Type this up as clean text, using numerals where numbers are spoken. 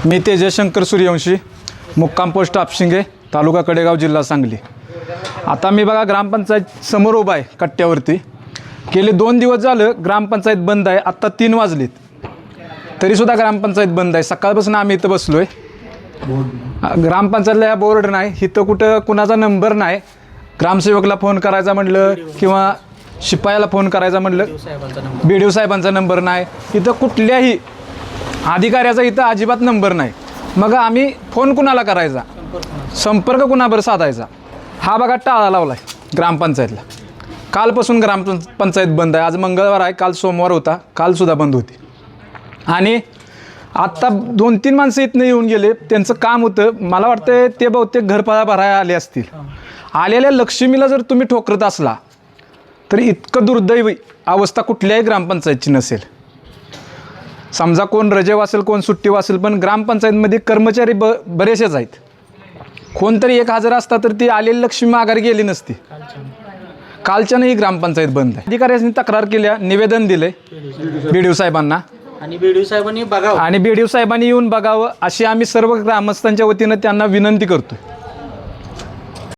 मी तेजस शंकर सूर्यवंशी, मुक्काम पोस्ट आपशिंगे, तालुका कडेगाव, जिल्हा सांगली. आता मी बघा ग्रामपंचायत समोर उभा आहे कट्ट्यावरती. गेले 2 दिवस झालं ग्रामपंचायत बंद आहे. आत्ता 3 वाजलेत तरीसुद्धा ग्रामपंचायत बंद आहे. सकाळपासून आम्ही इथं बसलो आहे. ग्रामपंचायतला ह्या बोर्ड नाही, इथं कुठं कुणाचा नंबर नाही. ग्रामसेवकला फोन करायचा म्हटलं किंवा शिपायाला फोन करायचा म्हटलं BDO साहेबांचा नंबर नाही. इथं कुठल्याही अधिकाऱ्याचा इथं अजिबात नंबर नाही. मग आम्ही फोन कुणाला करायचा, संपर्क कुणाबरोबर साधायचा, हा बघा टाळा लावला आहे ग्रामपंचायतला. कालपासून ग्रामपंचायत बंद आहे. आज मंगळवार आहे, काल सोमवार होता, कालसुद्धा बंद होती. आणि आत्ता 2-3 माणसं इथनं येऊन गेले. त्यांचं काम होतं, मला वाटतं ते बहुतेक घरफळा भरायला आले असतील. आलेल्या लक्ष्मीला जर तुम्ही ठोकरत असला तर इतकं दुर्दैवी अवस्था कुठल्याही ग्रामपंचायतची नसेल. समजा कोण रजे वासेल, कोण सुट्टी वासेल, पण ग्रामपंचायतमध्ये कर्मचारी बरेचसेच आहेत. कोणतरी एक हजर असता तर ती आलेली लक्ष्मी माघारी गेली नसती. कालच्यानं ही ग्रामपंचायत बंद आहे. अधिकाऱ्यांनी तक्रार केल्या, निवेदन दिले BDO साहेबांना आणि BDO साहेबांनी बघावं आणि BDO साहेबांनी येऊन बघावं अशी आम्ही सर्व ग्रामस्थांच्या वतीनं त्यांना विनंती करतो.